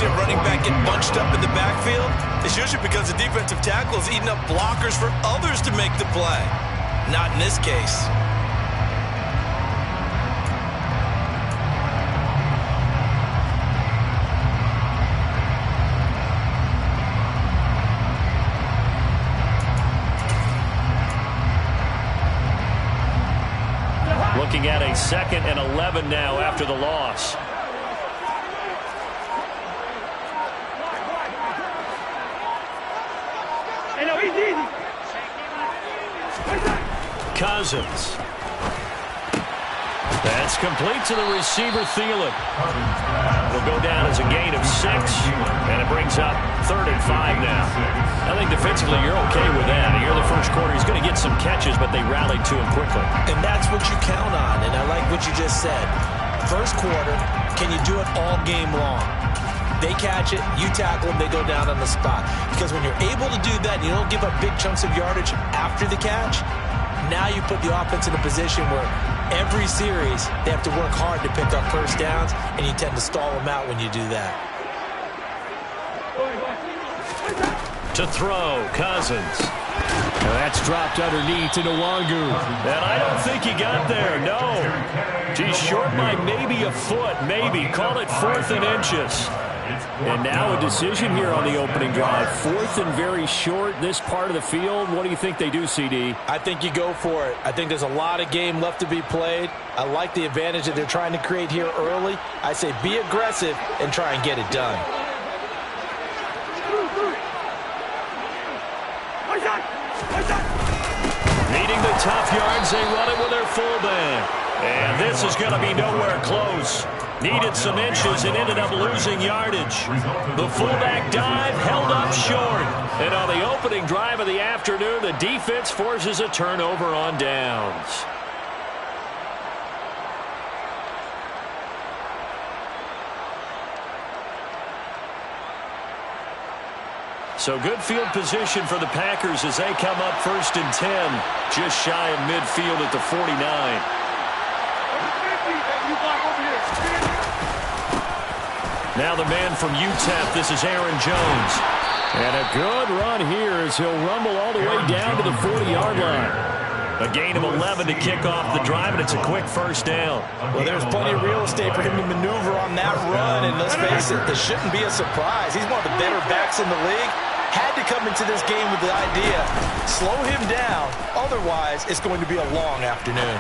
see a running back get bunched up in the backfield, it's usually because the defensive tackle is eating up blockers for others to make the play. Not in this case. Looking at a 2nd and 11 now after the loss. Cousins. That's complete to the receiver, Thielen. Will go down as a gain of 6, and it brings up 3rd and 5 now. I think defensively you're okay with that. Here in the first quarter, he's going to get some catches, but they rallied to him quickly. And that's what you count on, and I like what you just said. First quarter, can you do it all game long? They catch it, you tackle them, they go down on the spot. Because when you're able to do that, and you don't give up big chunks of yardage after the catch, now you put the offense in a position where every series they have to work hard to pick up first downs, and you tend to stall them out when you do that. To throw, Cousins. Now that's dropped underneath to Nwangu. And I don't think he got there, no. He's short by maybe a foot, maybe. Call it 4th and inches. And now a decision here on the opening drive. 4th and very short, this part of the field. What do you think they do, CD? I think you go for it. I think there's a lot of game left to be played. I like the advantage that they're trying to create here early. I say be aggressive and try and get it done. Needing the tough yards, they run it with their fullback. And this is going to be nowhere close. Needed some inches and ended up losing yardage. The fullback dive held up short. And on the opening drive of the afternoon, the defense forces a turnover on downs. So good field position for the Packers as they come up 1st and 10. Just shy of midfield at the 49. Now the man from UTEP, this is Aaron Jones. And a good run here as he'll rumble all the way down to the 40-yard line. A gain of 11 to kick off the drive, and it's a quick first down. Well, there's plenty of real estate for him to maneuver on that run, and let's face it, this shouldn't be a surprise. He's one of the better backs in the league. Had to come into this game with the idea, slow him down, otherwise it's going to be a long afternoon.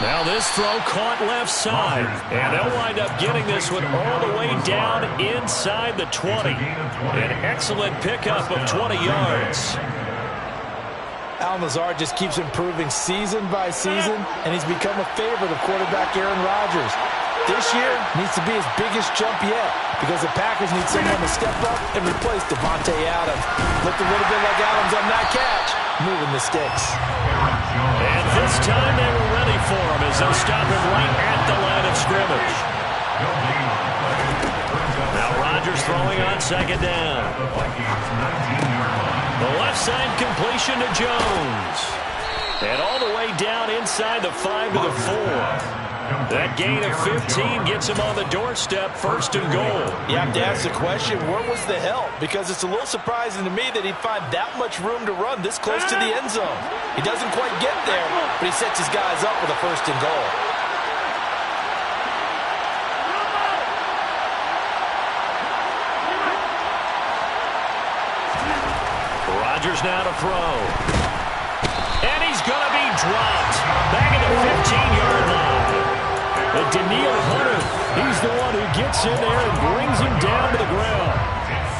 Now this throw caught left side, and they'll wind up getting this one all the way down inside the 20. An excellent pickup of 20 yards. Al Nazar just keeps improving season by season, and he's become a favorite of quarterback Aaron Rodgers. This year needs to be his biggest jump yet because the Packers need someone to step up and replace Devontae Adams. Looked a little bit like Adams on that catch, moving the sticks. And this time they were ready for him as they'll stop him right at the line of scrimmage. Now Rodgers throwing on 2nd down. The left side completion to Jones. And all the way down inside the 5 to the 4. That gain of 15 gets him on the doorstep, 1st and goal. You have to ask the question, where was the help? Because it's a little surprising to me that he'd find that much room to run this close to the end zone. He doesn't quite get there, but he sets his guys up with a 1st and goal. Rodgers now to throw. And he's going to be dropped. Back at the 15-yard line. But Daniil Hunter, he's the one who gets in there and brings him down to the ground.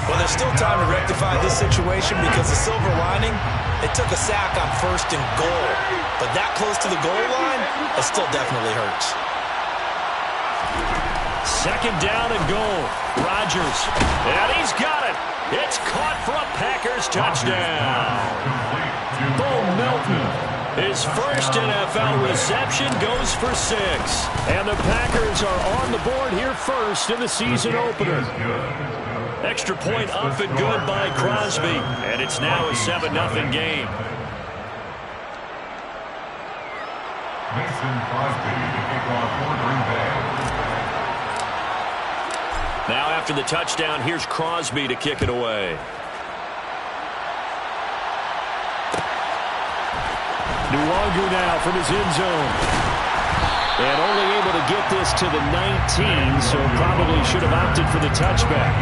Well, there's still time to rectify this situation because the silver lining, it took a sack on 1st and goal. But that close to the goal line, it still definitely hurts. 2nd down and goal. Rodgers. And he's got it. It's caught for a Packers touchdown. Bo Melton, his first NFL reception, goes for 6. And the Packers are on the board here first in the season opener. Extra point up and good by Crosby. And it's now a 7-0 game. Mason Crosby to kick off for Green Bay. Now after the touchdown, here's Crosby to kick it away. Nwangu now from his end zone. And only able to get this to the 19, so probably should have opted for the touchback.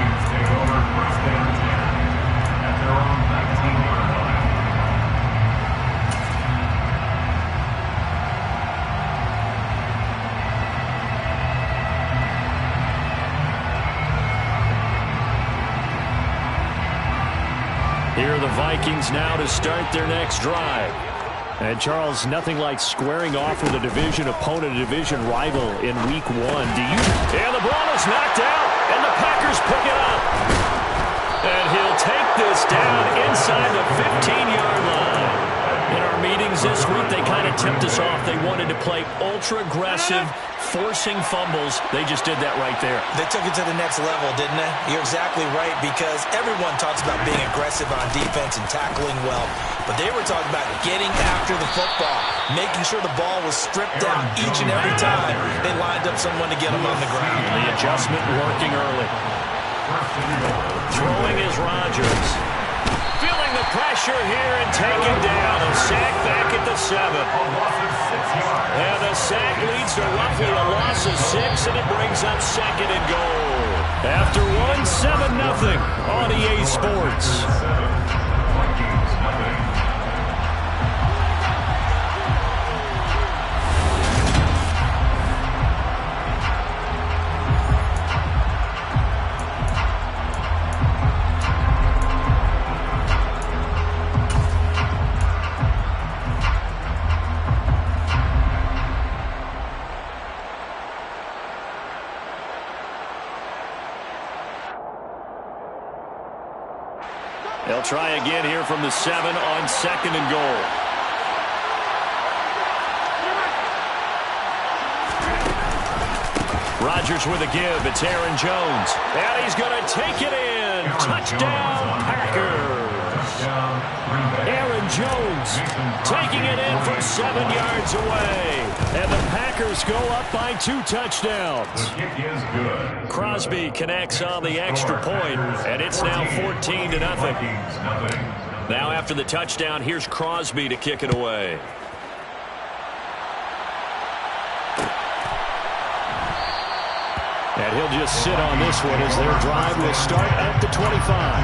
Here are the Vikings now to start their next drive. And, Charles, nothing like squaring off with a division opponent, a division rival in Week 1. And the ball is knocked out, and the Packers pick it up. And he'll take this down inside the 15-yard line. In our meetings this week, they kind of tipped us off. They wanted to play ultra-aggressive, forcing fumbles. They just did that right there. They took it to the next level, didn't they? You're exactly right, because everyone talks about being aggressive on defense and tackling well. But they were talking about getting after the football, making sure the ball was stripped out each and every time they lined up someone to get them on the ground. And the adjustment working early. Throwing is Rodgers. Feeling the pressure here and taken down. A sack back at the 7. And the sack leads to roughly a loss of 6, and it brings up 2nd and goal. After 1, 7-0 on EA Sports. They'll try again here from the 7 on 2nd and goal. Rodgers with a give. It's Aaron Jones. And he's going to take it in. Touchdown, Packers. Aaron Jones taking it in from 7 yards away. And the Packers go up by 2 touchdowns. Crosby connects on the extra point, and it's now 14-0. Now after the touchdown, here's Crosby to kick it away. And he'll just sit on this one as their drive will start at the 25.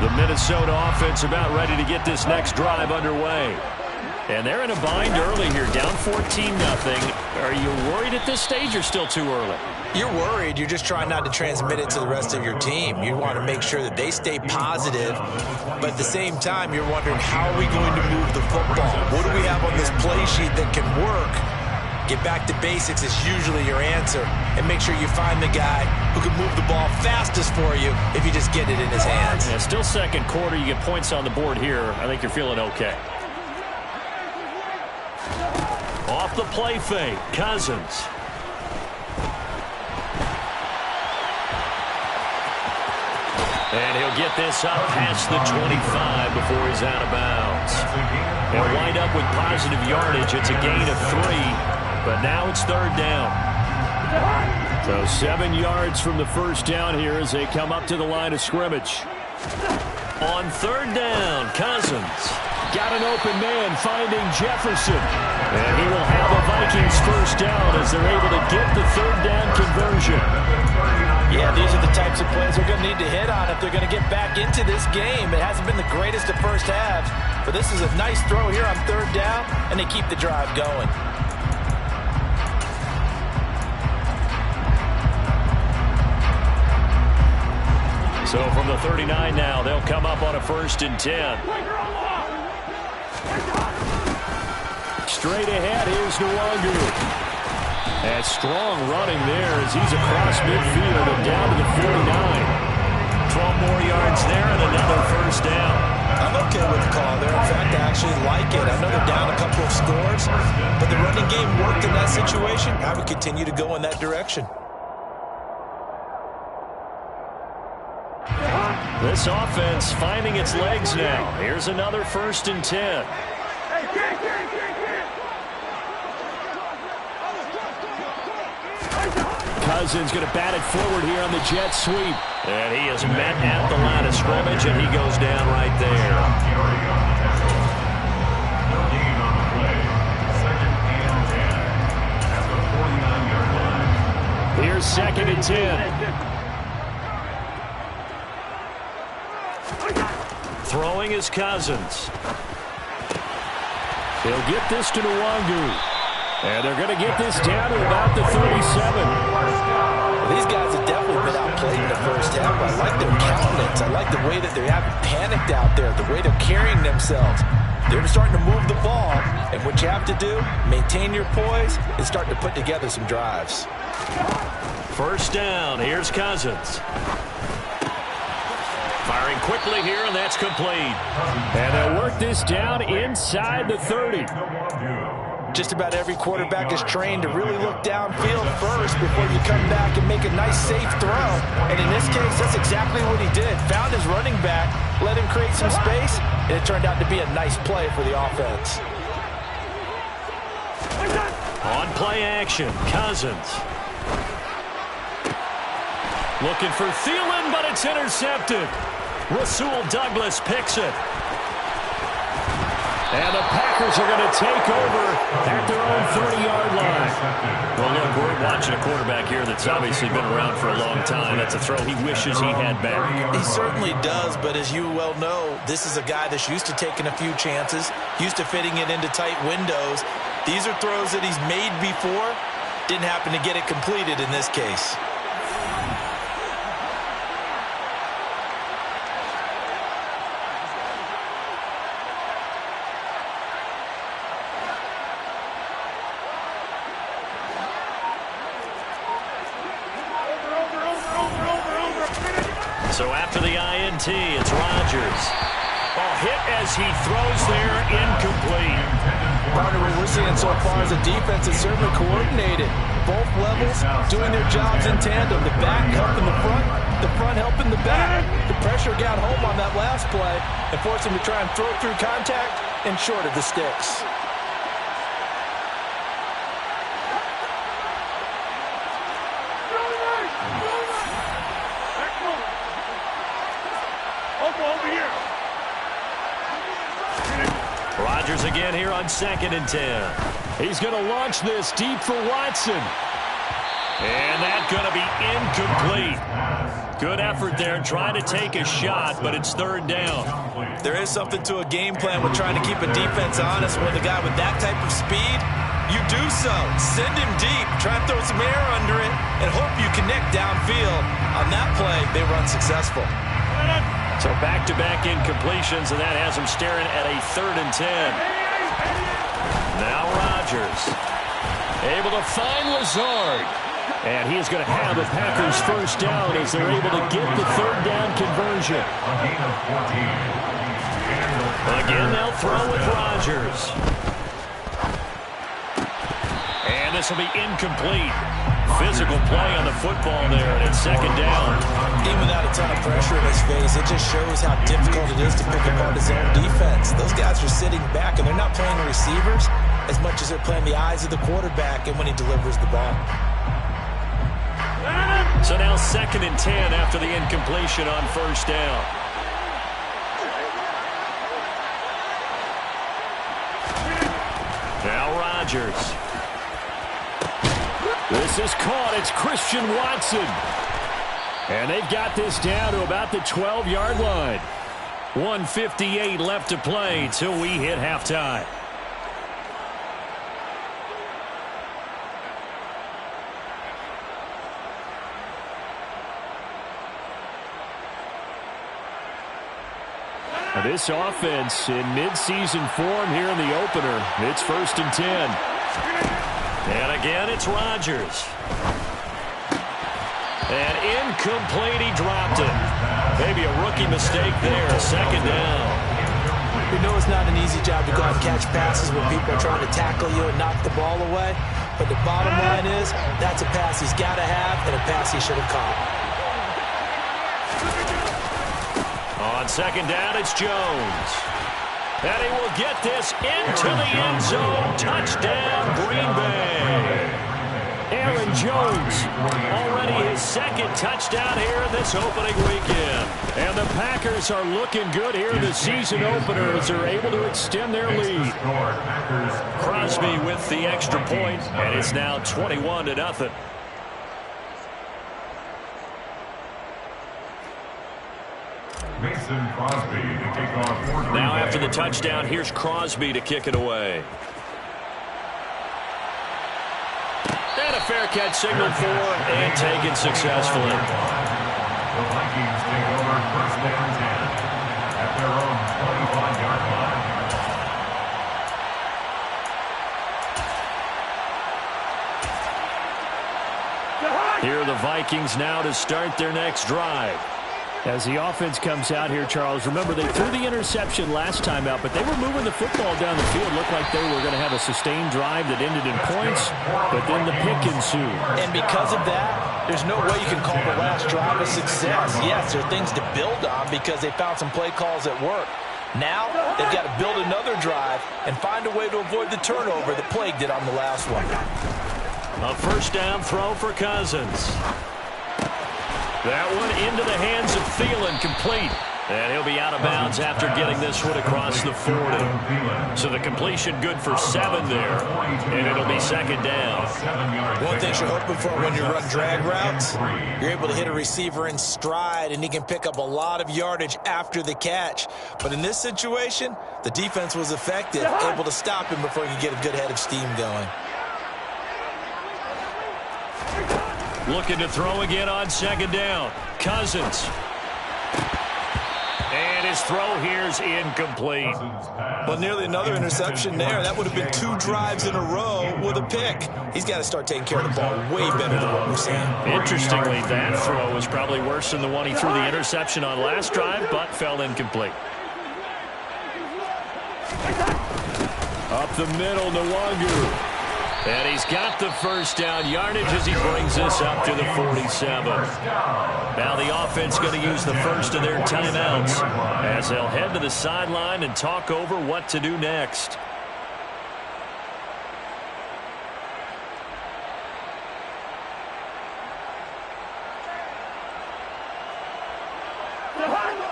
The Minnesota offense about ready to get this next drive underway. And they're in a bind early here, down 14-0. Are you worried at this stage or still too early? You're worried. You're just trying not to transmit it to the rest of your team. You want to make sure that they stay positive, but at the same time, you're wondering, how are we going to move the football? What do we have on this play sheet that can work? Get back to basics is usually your answer, and make sure you find the guy who can move the ball fastest for you if you just get it in his hands. Yeah, still second quarter. You get points on the board here. I think you're feeling okay. Off the play fake, Cousins. And he'll get this up past the 25 before he's out of bounds. He'll wind up with positive yardage. It's a gain of 3, but now it's 3rd down. So 7 yards from the first down here as they come up to the line of scrimmage. On 3rd down, Cousins. Got an open man finding Jefferson. And he will have a Vikings first down as they're able to get the 3rd down conversion. Yeah, these are the types of plays they're going to need to hit on if they're going to get back into this game. It hasn't been the greatest of first halves, but this is a nice throw here on 3rd down, and they keep the drive going. So from the 39 now, they'll come up on a 1st and 10. Straight ahead, here's Nwangu. And strong running there as he's across midfield and down to the 49. 12 more yards there and another 1st down. I'm okay with the call there. In fact, I actually like it. I know they're down a couple of scores, but the running game worked in that situation. I would continue to go in that direction. This offense finding its legs now. Here's another 1st and 10. Cousins going to bat it forward here on the jet sweep. And he is met at the line of scrimmage, and he goes down right there. Here's 2nd and 10. Throwing is Cousins. He'll get this to Nwangu. And they're going to get this down to about the 37. Well, these guys have definitely been outplayed in the first half. I like their countenance. I like the way that they haven't panicked out there, the way they're carrying themselves. They're starting to move the ball, and what you have to do, maintain your poise, and start to put together some drives. First down, here's Cousins. Firing quickly here, and that's complete. And they'll work this down inside the 30. Just about every quarterback is trained to really look downfield first before you come back and make a nice, safe throw. And in this case, that's exactly what he did. Found his running back, let him create some space, and it turned out to be a nice play for the offense. On play action, Cousins. Looking for Thielen, but it's intercepted. Rasul Douglas picks it. And the Packers are going to take over at their own 30-yard line. Well, look, we're watching a quarterback here that's obviously been around for a long time. That's a throw he wishes he had back. He certainly does, but as you well know, this is a guy that's used to taking a few chances, used to fitting it into tight windows. These are throws that he's made before. Didn't happen to get it completed in this case. So after the INT, it's Rodgers. Hit as he throws there, incomplete. Partner, what we're seeing so far is a defense that's certainly coordinated. Both levels doing their jobs in tandem. The back helping the front helping the back. The pressure got home on that last play and forced him to try and throw through contact and short of the sticks. Rodgers again here on 2nd and 10. He's going to launch this deep for Watson. And that's going to be incomplete. Good effort there, trying to take a shot, but it's 3rd down. There is something to a game plan with trying to keep a defense honest. When the guy with that type of speed, you do so. Send him deep, try and throw some air under it, and hope you connect downfield. On that play, they run successful. So back-to-back incompletions, and that has him staring at a 3rd and 10. Now Rodgers able to find Lazard. And he's going to have the Packers first down as they're able to get the 3rd down conversion. Again, they'll throw with Rodgers. And this will be incomplete. Physical play on the football there, and it's 2nd down. Even without a ton of pressure in his face, it just shows how difficult it is to pick apart his own defense. Those guys are sitting back, and they're not playing the receivers as much as they're playing the eyes of the quarterback and when he delivers the ball. So now 2nd and 10 after the incompletion on 1st down. Now Rodgers. This is caught. It's Christian Watson. And they've got this down to about the 12-yard line. 1:58 left to play till we hit halftime. This offense in midseason form here in the opener. It's 1st and 10. And again, it's Rodgers. And incomplete, he dropped it. Maybe a rookie mistake there, 2nd down. We know it's not an easy job to go out and catch passes when people are trying to tackle you and knock the ball away. But the bottom line is, that's a pass he's got to have and a pass he should have caught. On 2nd down, it's Jones. And he will get this into the end zone. Touchdown, Green Bay. Aaron Jones. Already his second touchdown here in this opening weekend. And the Packers are looking good here in the season opener as they're able to extend their lead. Crosby with the extra point, and it's now 21-0. Now after the touchdown, here's Crosby to kick it away. And a fair catch signaled for and taken successfully. The Vikings take over first and 10 at their own 25-yard line. Here are the Vikings now to start their next drive. As the offense comes out here, Charles, remember they threw the interception last time out, but they were moving the football down the field. Looked like they were going to have a sustained drive that ended in points, but then the pick ensued. And because of that, there's no way you can call the last drive a success. Yes, there are things to build on because they found some play calls at work. Now, they've got to build another drive and find a way to avoid the turnover that plagued it on the last one. A first down throw for Cousins. That one into the hands of Thielen, complete. And he'll be out of bounds after getting this one across the 40. So the completion good for 7 there. And it'll be second down. One thing you're hoping for when you run drag routes, you're able to hit a receiver in stride, and he can pick up a lot of yardage after the catch. But in this situation, the defense was effective, able to stop him before he could get a good head of steam going. Looking to throw again on second down. Cousins. And his throw here's incomplete. Well, nearly another interception there. That would have been 2 drives in a row with a pick. He's got to start taking care of the ball way better than what we're seeing. Interestingly, that throw was probably worse than the one he threw the interception on last drive, but fell incomplete. Up the middle, Nwangu. And he's got the first down yardage as he brings this up to the 47. Now the offense going to use the first of their timeouts as they'll head to the sideline and talk over what to do next.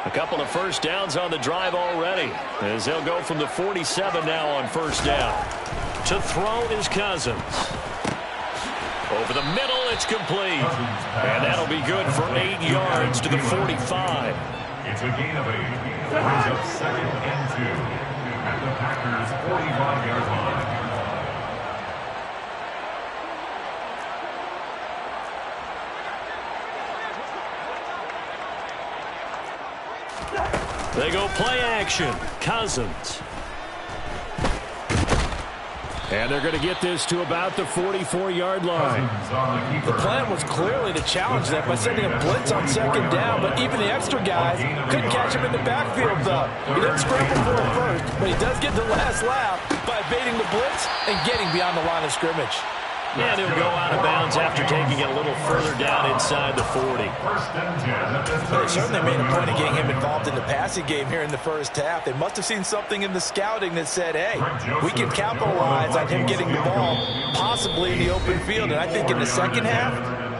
A couple of first downs on the drive already as they'll go from the 47 now on first down. To throw is Cousins. Over the middle, it's complete. And that'll be good for 8 yards to the 45. It's a gain of 8. Brings up second and 2 at the Packers' 45-yard line. They go play action. Cousins. And they're going to get this to about the 44-yard line. The plan was clearly to challenge them by sending a blitz on second down, but even the extra guys couldn't catch him in the backfield, though. He didn't scramble for him first, but he does get the last laugh by evading the blitz and getting beyond the line of scrimmage. And he'll go out of bounds after taking it a little further down inside the 40. They certainly made a point of getting him involved in the passing game here in the first half. They must have seen something in the scouting that said, hey, we can capitalize on him getting the ball, possibly in the open field. And I think in the second half,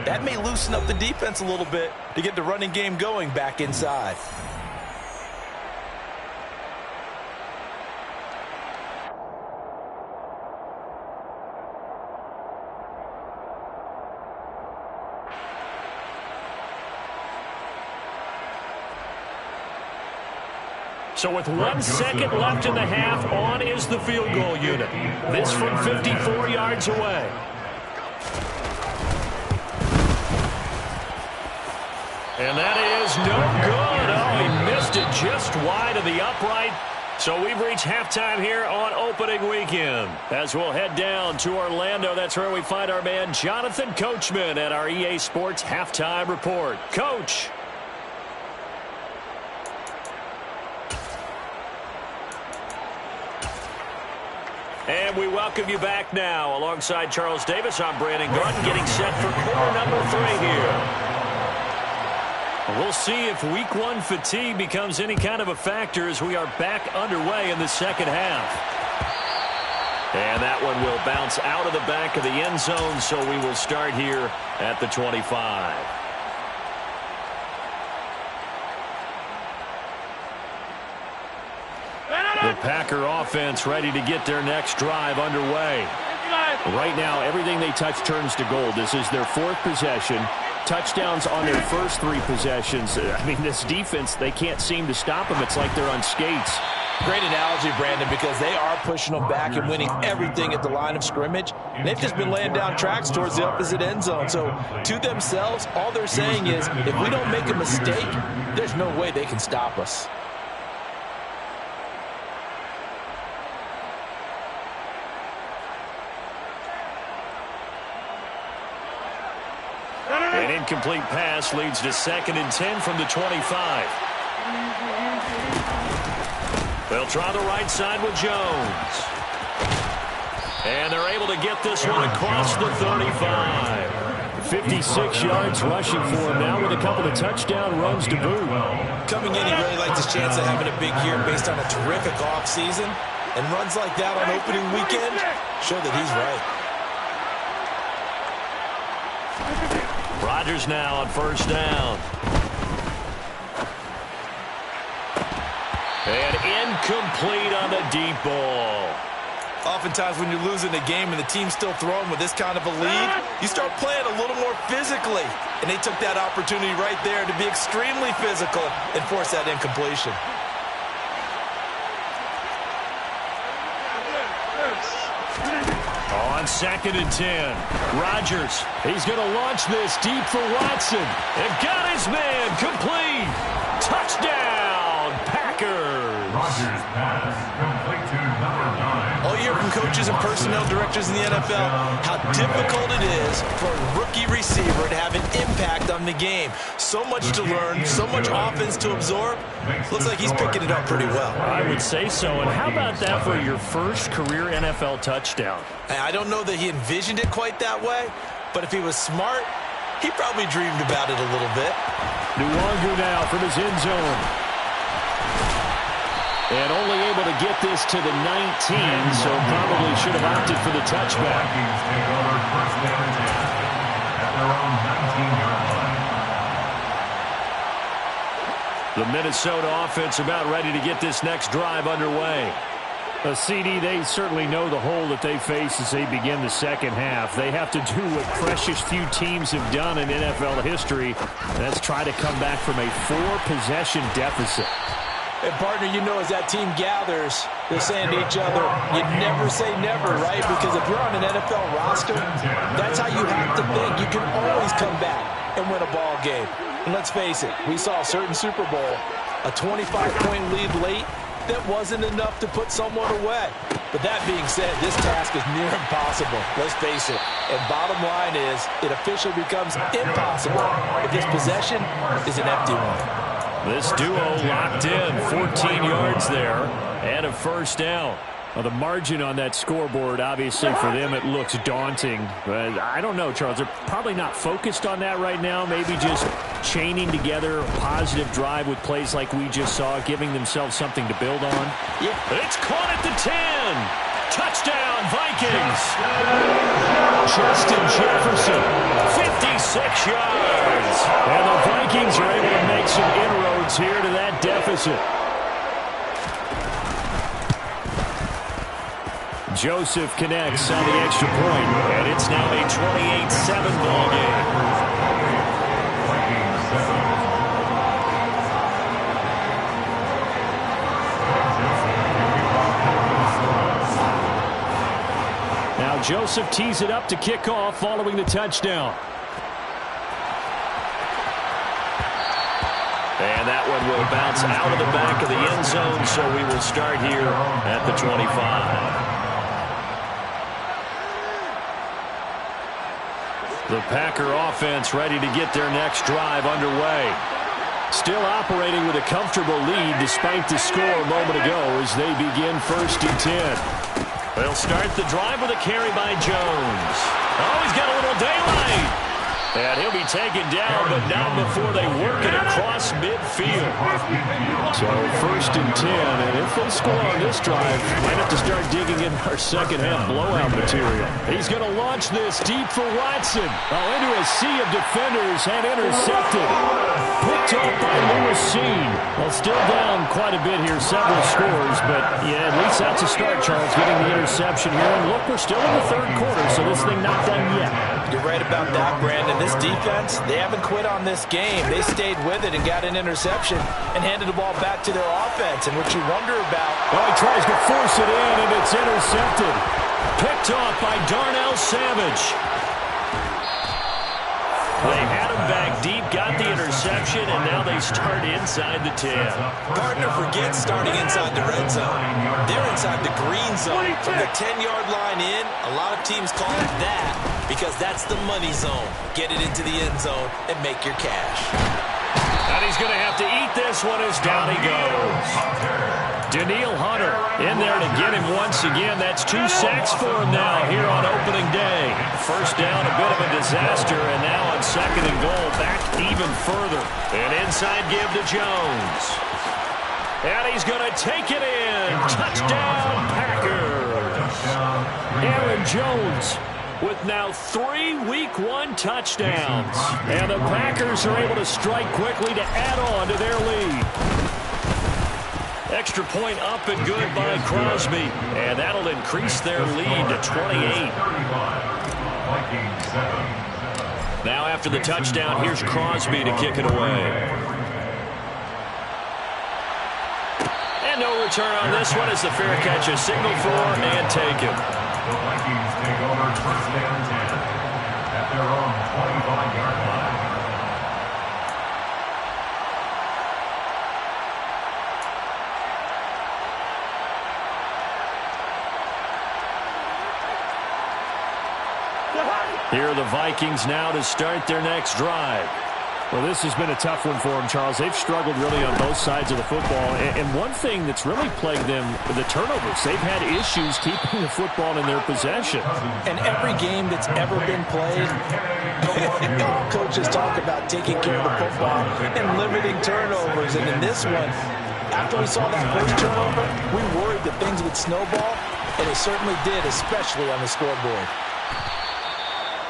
that may loosen up the defense a little bit to get the running game going back inside. So with 1 second left in the half, on is the field goal unit. This from 54 yards away. And that is no good. Oh, he missed it just wide of the upright. So we've reached halftime here on opening weekend. As we'll head down to Orlando, that's where we find our man Jonathan Coachman at our EA Sports Halftime Report. Coach. And we welcome you back now. Alongside Charles Davis, I'm Brandon Garden, getting set for quarter number 3 here. We'll see if week 1 fatigue becomes any kind of a factor as we are back underway in the second half. And that one will bounce out of the back of the end zone, so we will start here at the 25. The Packer offense ready to get their next drive underway. Right now, everything they touch turns to gold. This is their 4th possession. Touchdowns on their first 3 possessions. I mean, this defense, they can't seem to stop them. It's like they're on skates. Great analogy, Brandon, because they are pushing them back and winning everything at the line of scrimmage. They've just been laying down tracks towards the opposite end zone. So to themselves, all they're saying is, if we don't make a mistake, there's no way they can stop us. An incomplete pass leads to 2nd and 10 from the 25. They'll try the right side with Jones. And they're able to get this one across the 35. 56 yards rushing for him now with a couple of touchdown runs to boot. Coming in, he really liked his chance of having a big year based on a terrific offseason. And runs like that on opening weekend show that he's right. Rodgers now on 1st down. And incomplete on the deep ball. Oftentimes when you're losing a game and the team's still throwing with this kind of a lead, you start playing a little more physically. And they took that opportunity right there to be extremely physical and force that incompletion. On 2nd and 10, Rodgers, he's going to launch this deep for Watson. And got his man complete. Touchdown, Packers. Rodgers pass complete to number 9. All year from coaches and personnel directors in the NFL, how difficult it is for a rookie receiver to have an impact on the game. So much to learn, so much offense to absorb. Looks like he's picking it up pretty well. I would say so. And how about that for your first career NFL touchdown? I don't know that he envisioned it quite that way, but if he was smart, he probably dreamed about it a little bit. Nwangu now from his end zone. And only able to get this to the 19, so probably should have opted for the touchback. Vikings take over 1st down and 10 at their own 19-yard line. The Minnesota offense about ready to get this next drive underway. CD, they certainly know the hole that they face as they begin the second half. They have to do what precious few teams have done in NFL history. That's try to come back from a 4-possession deficit. And, partner, you know, as that team gathers, they're saying to each other, you never say never, right? Because if you're on an NFL roster, that's how you have to think. You can always come back and win a ball game. And let's face it, we saw a certain Super Bowl, a 25-point lead late, that wasn't enough to put someone away. But that being said, this task is near impossible. Let's face it. And bottom line is, it officially becomes impossible if this possession is an empty one. This duo locked in, 14 yards there, and a 1st down. Well, the margin on that scoreboard, obviously for them, it looks daunting. But I don't know, Charles. They're probably not focused on that right now. Maybe just chaining together a positive drive with plays like we just saw, giving themselves something to build on. Yeah, it's caught at the 10. Touchdown, Vikings. Justin Jefferson, 56 yards. And the Vikings are able to make some inroads here to that deficit. Joseph connects on the extra point, and it's now a 28-7 ball game. Now Joseph tees it up to kick off following the touchdown. And that one will bounce out of the back of the end zone, so we will start here at the 25. The Packer offense ready to get their next drive underway. Still operating with a comfortable lead despite the score a moment ago as they begin 1st and 10. They'll start the drive with a carry by Jones. Oh, he's got a little daylight. And And he'll be taken down, but not before they work it across midfield. So 1st and 10, and if they score on this drive, might have to start digging in our second-half blowout material. He's going to launch this deep for Watson. Oh, into a sea of defenders and intercepted. Picked off by Lewis-Seen. Well, still down quite a bit here, several scores, but yeah, at least that's a start, Charles, getting the interception here. And look, we're still in the 3rd quarter, so this thing not done yet. You're right about that, Brandon. This defense, they haven't quit on this game. They stayed with it and got an interception and handed the ball back to their offense. And what you wonder about... Oh, he tries to force it in, and it's intercepted. Picked off by Darnell Savage. They had him back deep, got the interception, and now they start inside the 10. Partner forgets starting inside the red zone. They're inside the green zone. From the 10-yard line in, a lot of teams call it that because that's the money zone. Get it into the end zone and make your cash. And he's going to have to eat this one as down he goes. Daniil Hunter in there to get him once again. That's 2 sacks for him now here on opening day. First down, a bit of a disaster, and now on 2nd and goal, back even further. An inside give to Jones. And he's going to take it in. Touchdown, Packers. Aaron Jones with now 3 Week 1 touchdowns. And the Packers are able to strike quickly to add on to their lead. Extra point up and good by Crosby. And that'll increase their lead to 28. Now after the touchdown, here's Crosby to kick it away. And no return on this one as the fair catch is signaled for and taken. The Vikings take over 1st and 10 at their own 25-yard line. Here are the Vikings now to start their next drive. Well, this has been a tough one for them, Charles. They've struggled really on both sides of the football. And one thing that's really plagued them, the turnovers. They've had issues keeping the football in their possession. And every game that's ever been played, all coaches talk about taking care of the football and limiting turnovers. And in this one, after we saw that first turnover, we worried that things would snowball, and they certainly did, especially on the scoreboard.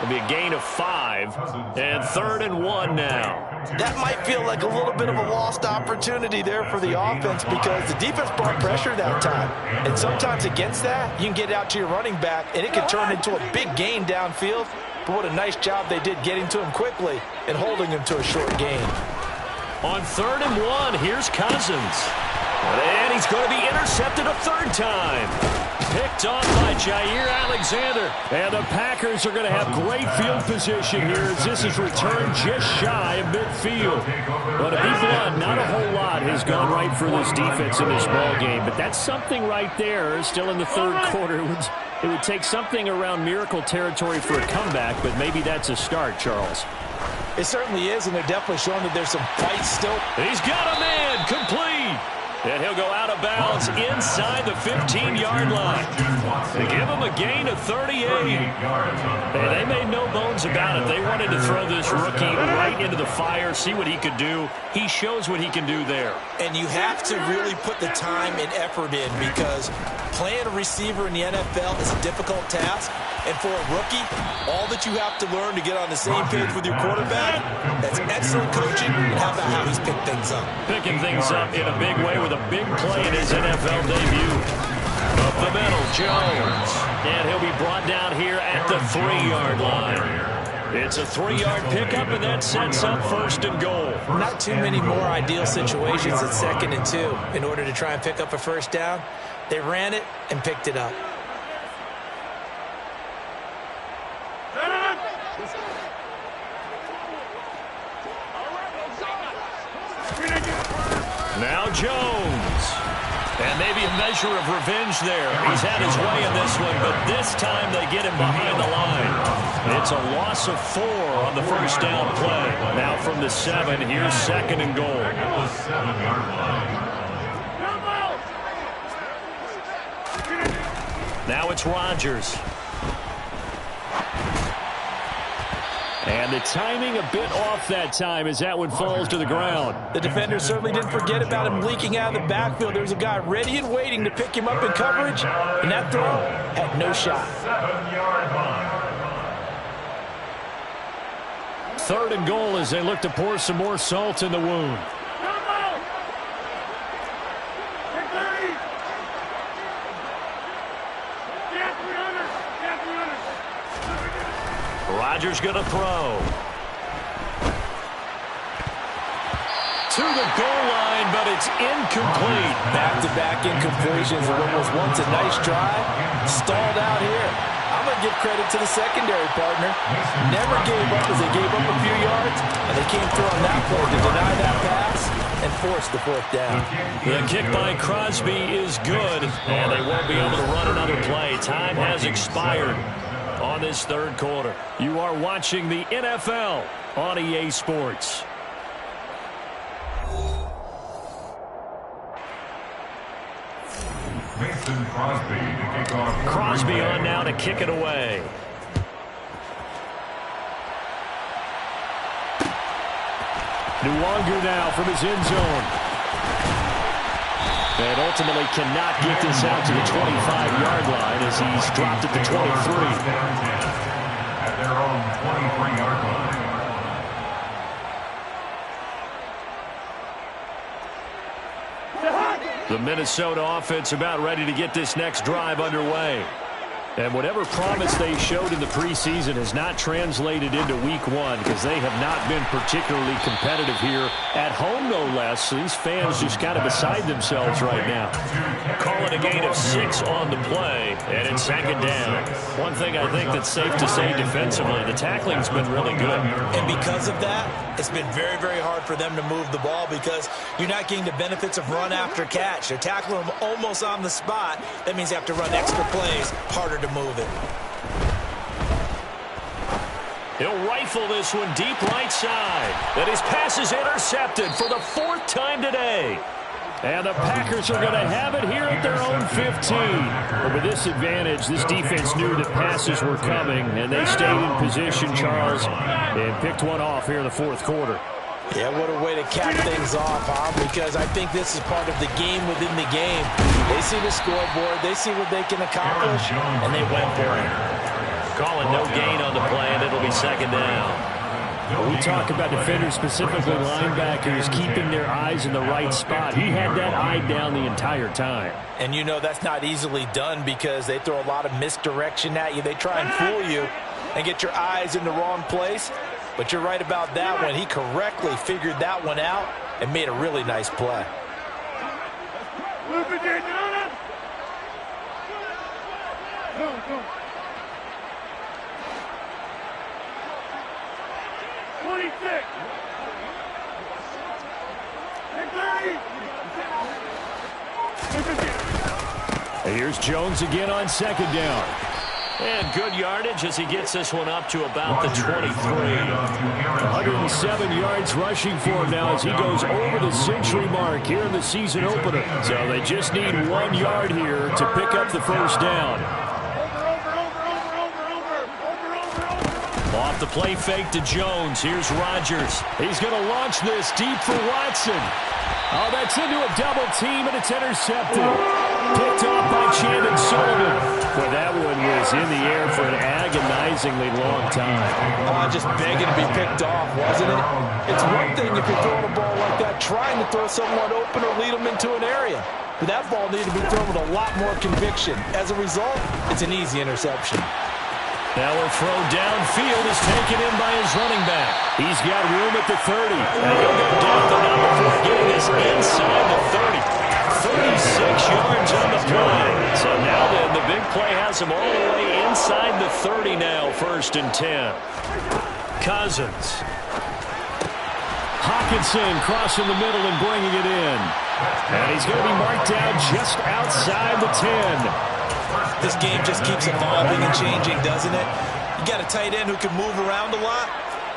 It'll be a gain of 5, and 3rd and 1 now. That might feel like a little bit of a lost opportunity there for the offense because the defense brought pressure that time. And sometimes against that, you can get out to your running back, and it can turn into a big gain downfield. But what a nice job they did getting to him quickly and holding him to a short gain. On 3rd and 1, here's Cousins. And he's going to be intercepted a 3rd time. Picked off by Jair Alexander. And the Packers are going to have great field position here as this is returned just shy of midfield. But to be blunt, not a whole lot has gone right for this defense in this ball game. But that's something right there. Still in the 3rd quarter. It would take something around miracle territory for a comeback, but maybe that's a start, Charles. It certainly is, and they're definitely showing that there's some fight still. He's got a man complete. And he'll go out of bounds inside the 15-yard line. They give him a gain of 38. And they made no bones about it. They wanted to throw this rookie right into the fire, see what he could do. He shows what he can do there. And you have to really put the time and effort in because playing a receiver in the NFL is a difficult task. And for a rookie, all that you have to learn to get on the same page with your quarterback, that's excellent coaching. And how about how he's picked things up? Picking things up in a big way with a big play in his NFL debut. Up the middle, Jones. And he'll be brought down here at the 3-yard line. It's a 3-yard pickup, and that sets up 1st and goal. Not too many more ideal situations at 2nd and 2 in order to try and pick up a 1st down. They ran it and picked it up. Now Jones. And maybe a measure of revenge there. He's had his way in this one, but this time they get him behind the line. It's a loss of 4 on the 1st down play. Now from the 7, here's 2nd and goal. Now it's Rodgers. And the timing a bit off that time as that one falls to the ground. The defender certainly didn't forget about him leaking out of the backfield. There was a guy ready and waiting to pick him up in coverage, and that throw had no shot. 7-yard line. 3rd and goal as they look to pour some more salt in the wound. Rodgers going to throw. To the goal line, but it's incomplete. Back-to-back incompletions of what was once a nice drive. Stalled out here. I'm going to give credit to the secondary partner. Never gave up as they gave up a few yards, and they came through on that play to deny that pass and force the 4th down. The kick by Crosby is good, and they won't be able to run another play. Time has expired on this 3rd quarter. You are watching the NFL on EA Sports. Mason Crosby to kick off. Crosby on now to kick it away. Nwangu now from his end zone. And ultimately cannot get this out to the 25-yard line as he's dropped at the 23. At their own 23-yard line. The Minnesota offense about ready to get this next drive underway. And whatever promise they showed in the preseason has not translated into week 1 because they have not been particularly competitive here at home, no less. So these fans just kind of beside themselves right now. Call it a gain of 6 on the play, and it's 2nd down. One thing I think that's safe to say defensively, the tackling's been really good. And because of that, it's been very, very hard for them to move the ball because you're not getting the benefits of run after catch. They're tackling them almost on the spot. That means you have to run extra plays, harder to move it. He'll rifle this one deep right side. And his pass is intercepted for the 4th time today. And the Packers are going to have it here at their own 15. But with this advantage, this defense knew that passes were coming, and they stayed in position, Charles, and picked one off here in the 4th quarter. Yeah, what a way to cap things off, huh? Because I think this is part of the game within the game. They see the scoreboard, they see what they can accomplish, and they went for it. Calling no gain on the play, and it'll be 2nd down. When we talk about defenders, specifically linebackers, keeping their eyes in the right spot. He had that eye down the entire time. And you know that's not easily done because they throw a lot of misdirection at you. They try and fool you and get your eyes in the wrong place. But you're right about that one. He correctly figured that one out and made a really nice play. Here's Jones again on 2nd down. And good yardage as he gets this one up to about the 23. 107 yards rushing for him now as he goes over the century mark here in the season opener. So they just need 1 yard here to pick up the 1st down. Off the play fake to Jones. Here's Rodgers. He's going to launch this deep for Watson. Oh, that's into a double team, and it's intercepted. Picked off by Chandon Sullivan. Well, that one was in the air for an agonizingly long time. Just begging to be picked off, wasn't it? It's one thing if you're throwing a ball like that, trying to throw someone open or lead them into an area. But that ball needed to be thrown with a lot more conviction. As a result, it's an easy interception. Now a throw downfield is taken in by his running back. He's got room at the 30. And he'll go down the number before getting this inside the 30. 36 yards on the play. So now then, the big play has him all the way inside the 30 now, 1st and 10. Cousins. Hawkinson crossing the middle and bringing it in. And he's going to be marked down just outside the 10. This game just keeps evolving and changing, doesn't it? You got a tight end who can move around a lot,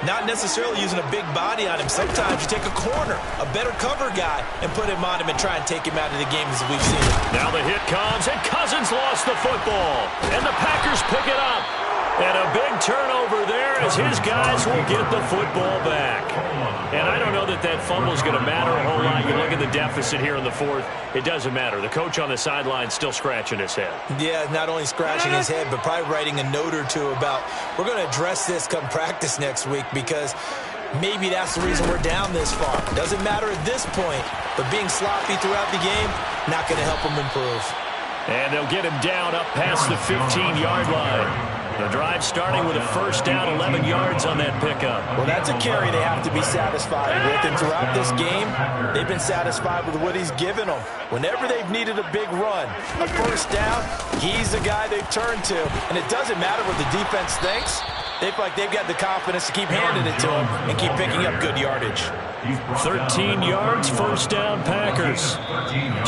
not necessarily using a big body on him. Sometimes you take a corner, a better cover guy, and put him on him and try and take him out of the game as we've seen it. Now the hit comes, and Cousins lost the football. And the Packers pick it up. And a big turnover there as his guys will get the football back. And I don't know that that fumble is going to matter a whole lot. You look at the deficit here in the fourth. It doesn't matter. The coach on the sideline still scratching his head. Yeah, not only scratching his head, but probably writing a note or two about we're going to address this come practice next week because maybe that's the reason we're down this far. Doesn't matter at this point, but being sloppy throughout the game, not going to help him improve. And they'll get him down up past the 15-yard line. The drive starting with a first down, 11 yards on that pickup. Well, that's a carry they have to be satisfied with. And throughout this game, they've been satisfied with what he's given them. Whenever they've needed a big run, a first down, he's the guy they've turned to. And it doesn't matter what the defense thinks. They feel like they've got the confidence to keep handing it to him and keep picking up good yardage. 13 yards, first down, Packers.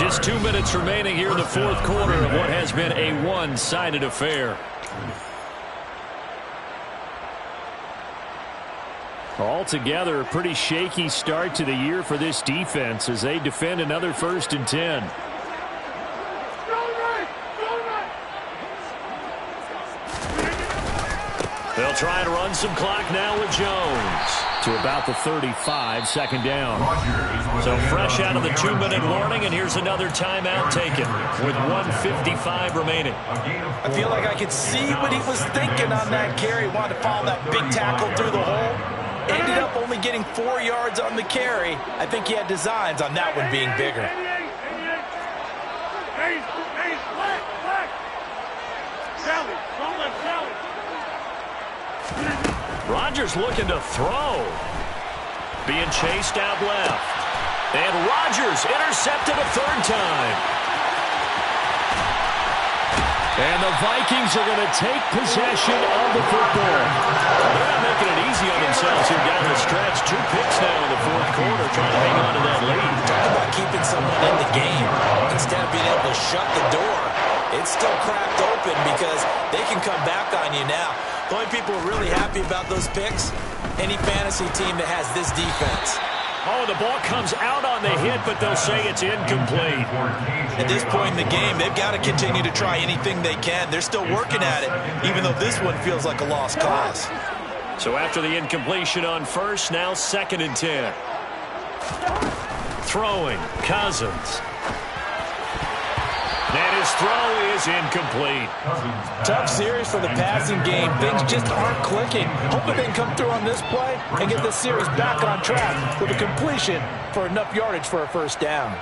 Just 2 minutes remaining here in the fourth quarter of what has been a one-sided affair. Altogether, a pretty shaky start to the year for this defense as they defend another 1st and 10. They'll try and run some clock now with Jones. To about the 35, second down. So fresh out of the 2-minute warning, and here's another timeout taken with 1:55 remaining. I feel like I could see what he was thinking on that carry. Wanted to follow that big tackle through the hole. Ended up only getting 4 yards on the carry. I think he had designs on that one being bigger. Rodgers looking to throw. Being chased out left. And Rodgers intercepted a 3rd time. And the Vikings are going to take possession of the football. They're not making it easy on themselves here down the stretch. 2 picks now in the fourth quarter trying to hang on to that lead. Talk about keeping someone in the game. Instead of being able to shut the door, it's still cracked open because they can come back on you now. The only people who are really happy about those picks, any fantasy team that has this defense. Oh, the ball comes out on the hit, but they'll say it's incomplete. At this point in the game, they've got to continue to try anything they can. They're still working at it, even though this one feels like a lost cause. So after the incompletion on first, now 2nd and 10. Throwing, Cousins. And his throw is incomplete. Tough series for the passing game. Things just aren't clicking. Hoping they can come through on this play and get this series back on track with a completion for enough yardage for a first down.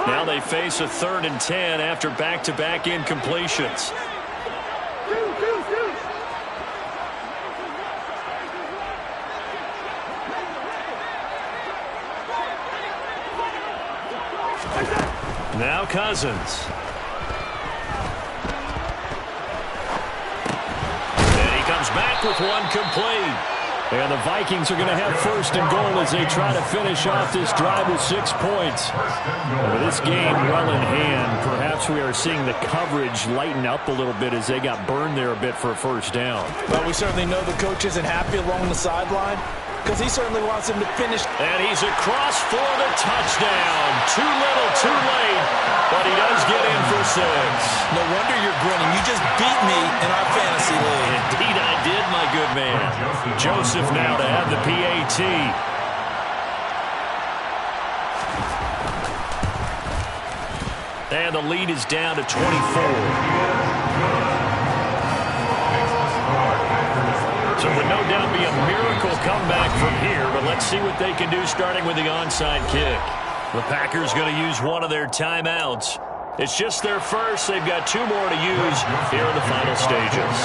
Now they face a 3rd and 10 after back-to-back incompletions. Now Cousins. And he comes back with one complete. And the Vikings are going to have 1st and goal as they try to finish off this drive with 6 points. With this game well in hand, perhaps we are seeing the coverage lighten up a little bit as they got burned there a bit for a first down. But we certainly know the coach isn't happy along the sideline because he certainly wants him to finish. And he's across for the touchdown. Too little, too late, but he does get in for 6. No wonder you're grinning. You just beat me in our fantasy league. Indeed I did, my good man. Joseph now to have the PAT. And the lead is down to 24. So it would no doubt be a miracle comeback from here, but let's see what they can do starting with the onside kick. The Packers going to use one of their timeouts. It's just their first. They've got 2 more to use here in the final stages.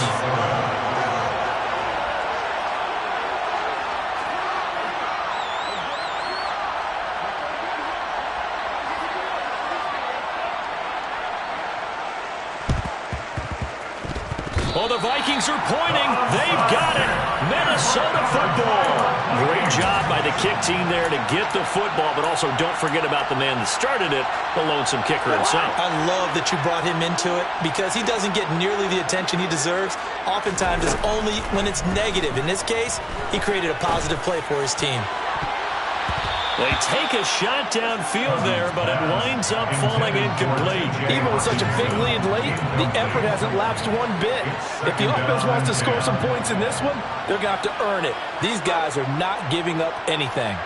Well, the Vikings are pointing. They've got it. Minnesota football. Great job by the kick team there to get the football, but also don't forget about the man that started it, the lonesome kicker himself. I love that you brought him into it because he doesn't get nearly the attention he deserves. Oftentimes, it's only when it's negative. In this case, he created a positive play for his team. They take a shot downfield there, but it winds up falling incomplete. Even with such a big lead late, the effort hasn't lapsed one bit. If the offense wants to score some points in this one, they're going to have to earn it. These guys are not giving up anything.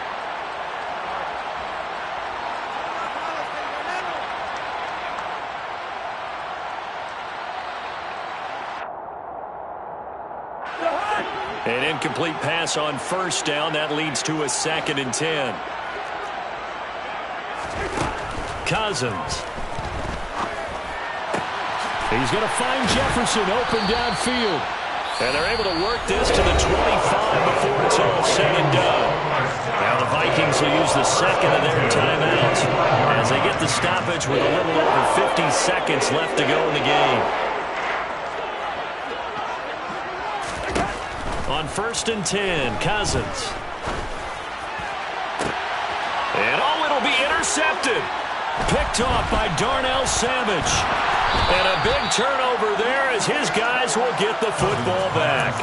An incomplete pass on first down. That leads to a 2nd and 10. Cousins. He's going to find Jefferson open downfield. And they're able to work this to the 25 before it's all said and done. Now the Vikings will use the second of their timeouts as they get the stoppage with a little over 50 seconds left to go in the game. On 1st and 10, Cousins. And it'll be intercepted. Picked off by Darnell Savage. And a big turnover there as his guys will get the football back.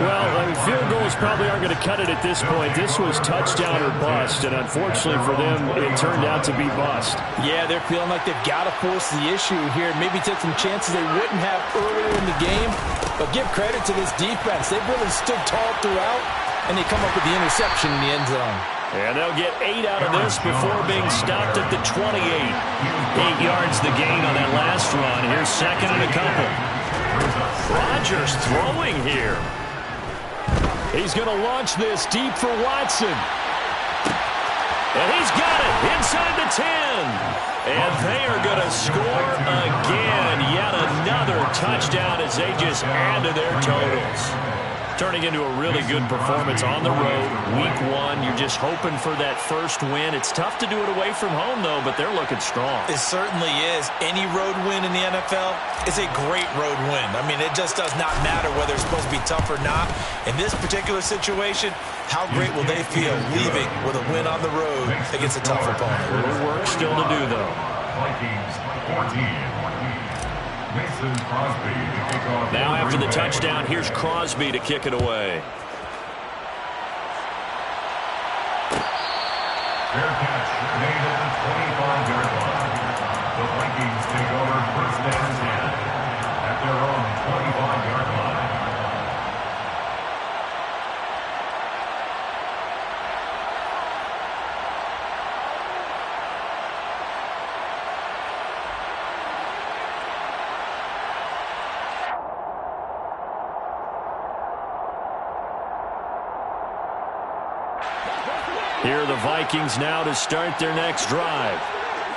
Well, field goals probably aren't going to cut it at this point. This was touchdown or bust, and unfortunately for them, it turned out to be bust. Yeah, they're feeling like they've got to force the issue here. Maybe take some chances they wouldn't have earlier in the game. But give credit to this defense. They've really stood tall throughout, and they come up with the interception in the end zone. And they'll get 8 out of this before being stopped at the 28. 8 yards the gain on that last run. Here's 2nd and a couple. Rodgers throwing here. He's going to launch this deep for Watson. And he's got it inside the 10. And they are going to score again. Yet another touchdown as they just add to their totals. Turning into a really good performance on the road. Week 1, you're just hoping for that first win. It's tough to do it away from home, though, but they're looking strong. It certainly is. Any road win in the NFL is a great road win. I mean, it just does not matter whether it's supposed to be tough or not. In this particular situation, how great will they feel leaving with a win on the road against a tough opponent? A little work still to do, though. Vikings 14. Now after the touchdown, here's Crosby to kick it away. Fair catch made at the 25-yard line. The Vikings take over 1st and 10 at their own 25-yard line. Here are the Vikings now to start their next drive.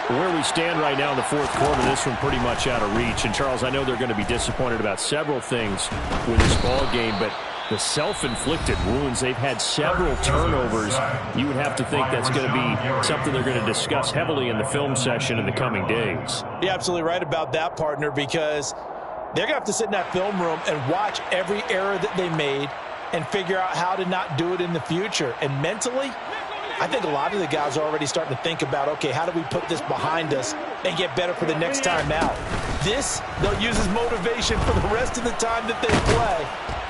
Where we stand right now in the 4th quarter, this one pretty much out of reach. And, Charles, I know they're going to be disappointed about several things with this ball game, but the self-inflicted wounds, they've had several turnovers. You would have to think that's going to be something they're going to discuss heavily in the film session in the coming days. You're absolutely right about that, partner, because they're going to have to sit in that film room and watch every error that they made and figure out how to not do it in the future. And mentally, I think a lot of the guys are already starting to think about, okay, how do we put this behind us and get better for the next time out? This, they'll use as motivation for the rest of the time that they play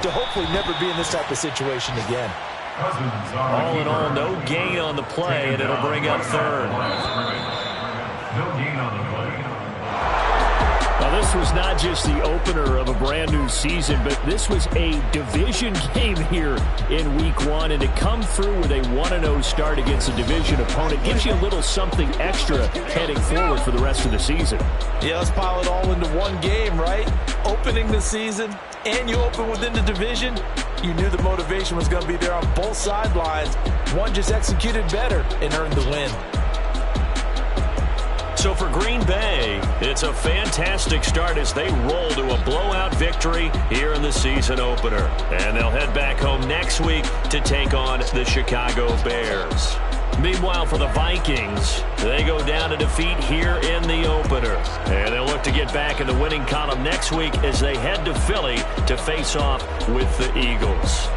to hopefully never be in this type of situation again. All in all, no gain on the play, and it'll bring up 3rd. No gain on the play. Now, this was not just the opener of a brand-new season, but this was a division game here in Week 1. And to come through with a 1-0 start against a division opponent gives you a little something extra heading forward for the rest of the season. Yeah, let's pile it all into one game, right? Opening the season, and you open within the division. You knew the motivation was going to be there on both sidelines. One just executed better and earned the win. So for Green Bay, it's a fantastic start as they roll to a blowout victory here in the season opener. And they'll head back home next week to take on the Chicago Bears. Meanwhile, for the Vikings, they go down to defeat here in the opener. And they'll look to get back in the winning column next week as they head to Philly to face off with the Eagles.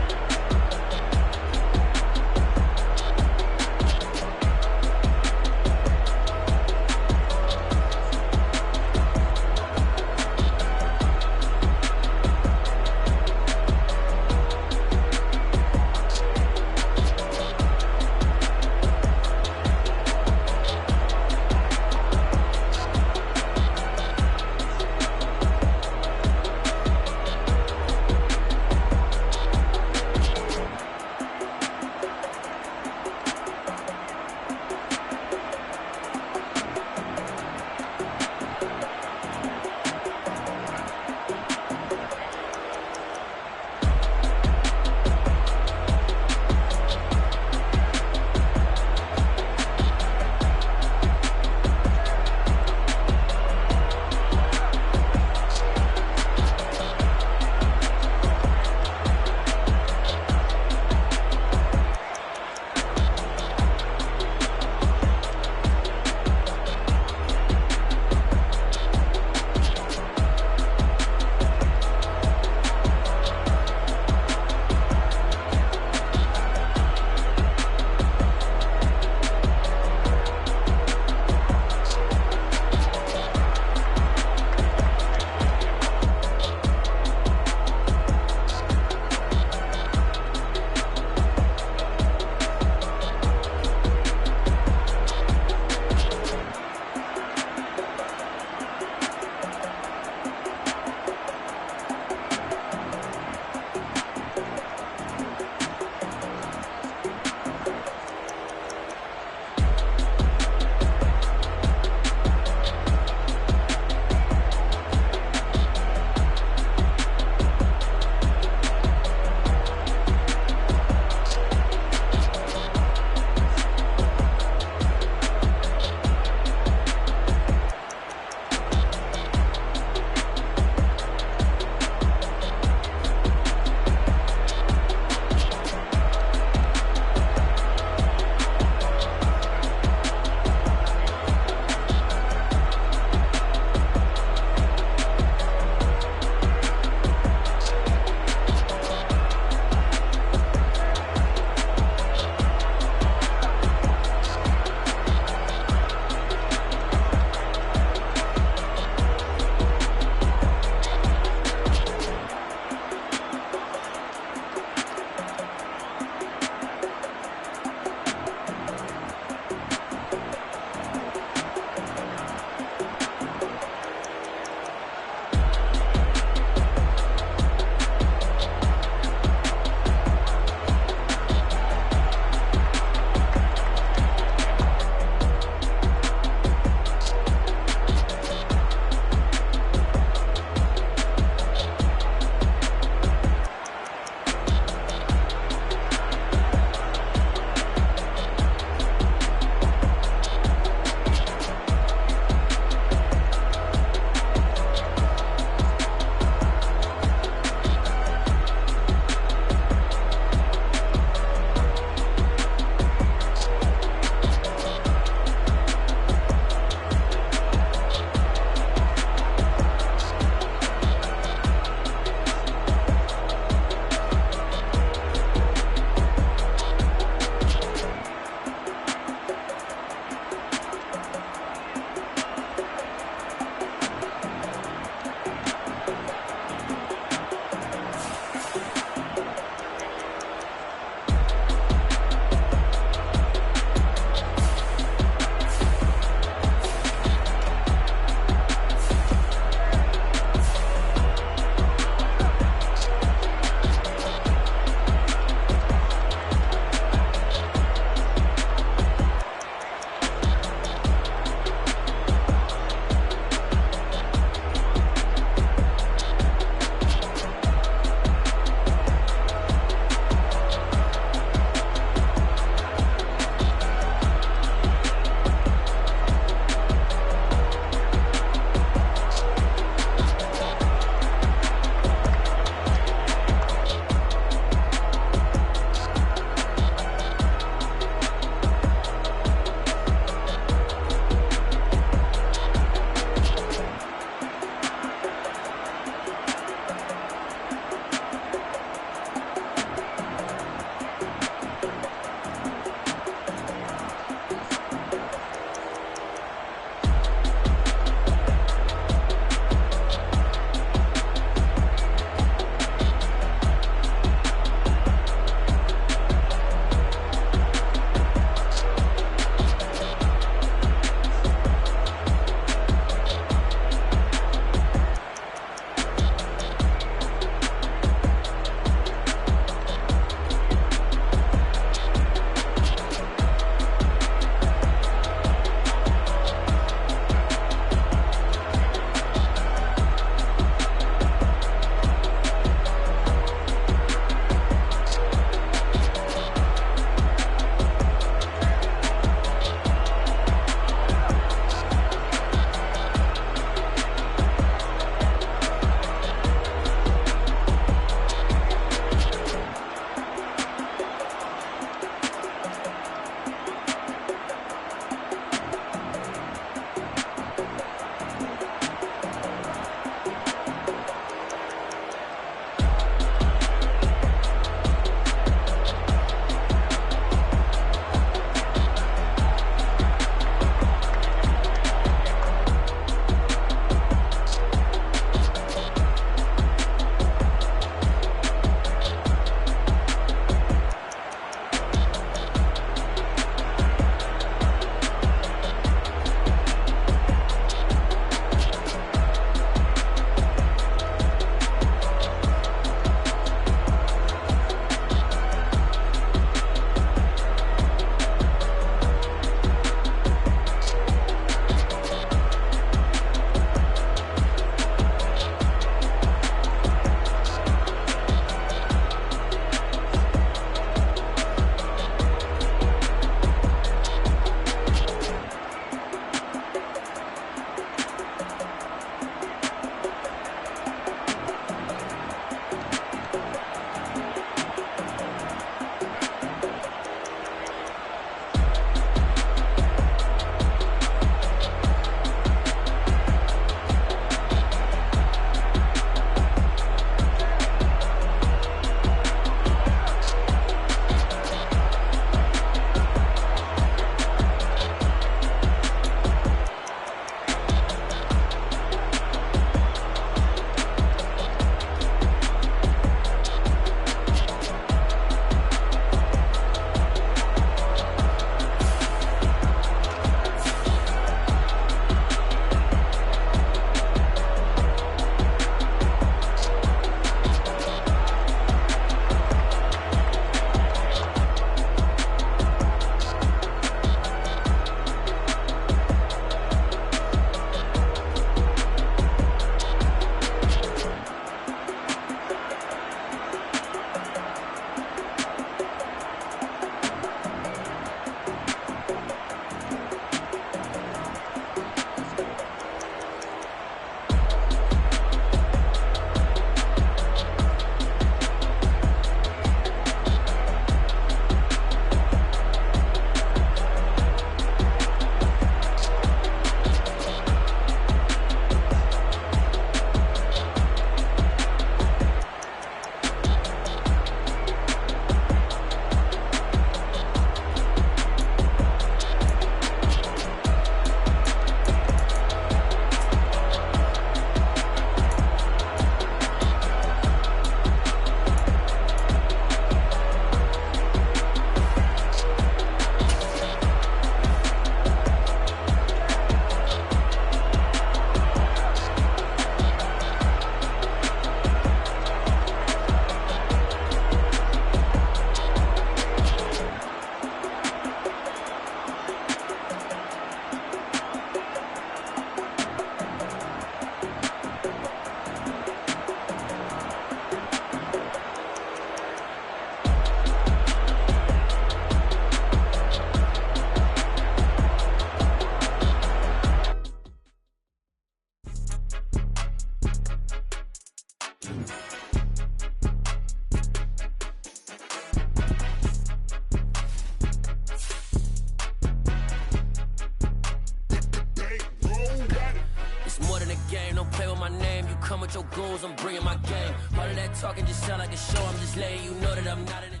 come with your goals, I'm bringing my game. All of that talking just sound like a show. I'm just letting you know that I'm not in it.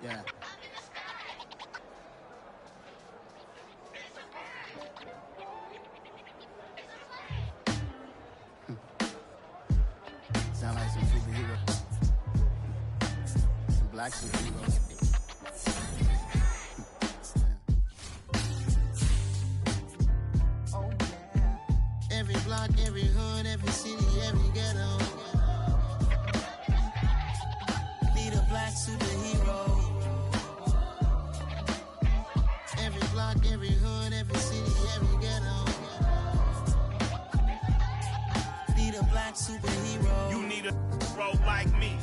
Yeah. Sound like some superhero. Some black superheroes. Oh yeah. Every block, every hood, every city, every ghetto. Need a black superhero. Every block, every hood, every city, every ghetto. Need a black superhero. You need a bro like me.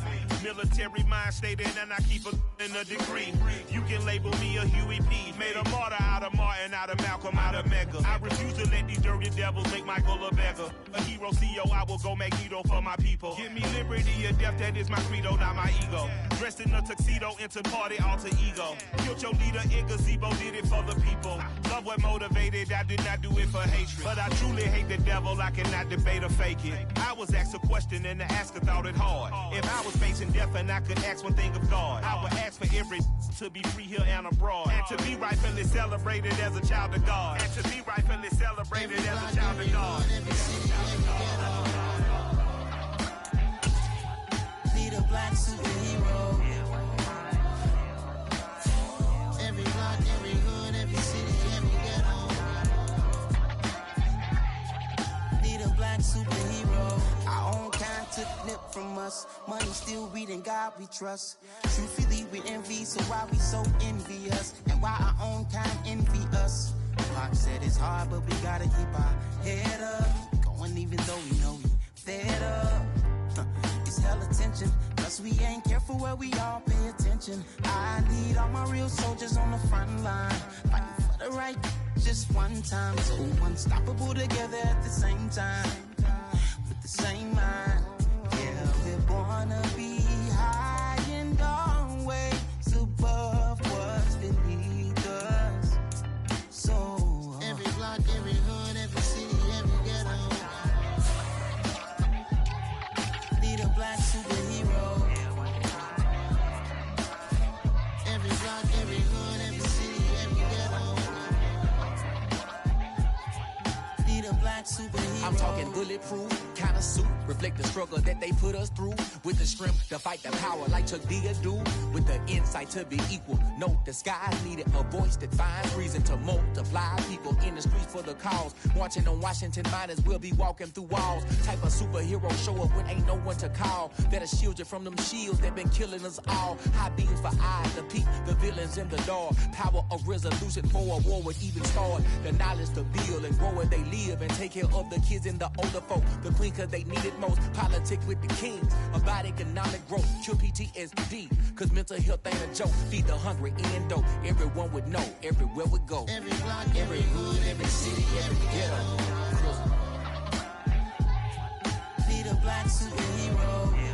Military mind stated, and I keep in a degree. You can label me a Huey P. Made a martyr out of Martin, out of Malcolm, out of Mega. I refuse to let these dirty devils make Michael a beggar. A hero CEO, I will go Magneto for my people. Give me liberty or death, that is my credo, not my ego. Dressed in a tuxedo, into party, alter ego. Killed your leader in gazebo, did it for the people. Love what motivated, I did not do it for hatred. But I truly hate the devil, I cannot debate or fake it. I was asked a question and the asker thought it hard. If I was facing death and I could ask one thing of God, I would ask for every to be free here and abroad, and to be rightfully celebrated as a child of God, and to be rightfully celebrated as a child of God. Need a black superhero. Every block, every hood, every city, every ghetto. Need a black superhero. Our own kind took nip from us. Money still reading, God we trust. Truthfully we envy, so why we so envious? And why our own kind envy us? Pac said it's hard, but we gotta keep our head up. Going even though we know we fed up. It's hell attention, cause we ain't careful where we all pay attention. I need all my real soldiers on the front line, fighting for the right just one time. So unstoppable together at the same time, with the same mind. Yeah, we're born to be high and always above what's beneath us. So every block, every hood, every city, every ghetto. Need a black superhero. Every block, every hood, every city, every ghetto. Need a black superhero. I'm talking bulletproof kind of suit, reflect the struggle that they put us through, with the strength to fight the power like Chuck D do, with the insight to be equal. Note the skies needed a voice that finds reason to multiply people in the streets for the cause. Marching on Washington miners will be walking through walls. Type of superhero show up when ain't no one to call, that'll shield you from them shields that been killing us all. High beams for eyes to peek the villains in the dark. Power of resolution for a war would even start. The knowledge to build and grow where they live, and take care of the kids and the older folk. The queen cause they need it most. Politics with the kings about economic growth. Cure PTSD cause mental health ain't a joke. Feed the hungry and dope. Everyone would know everywhere we go. Every block, every hood, every city, every ghetto. Need a black superhero.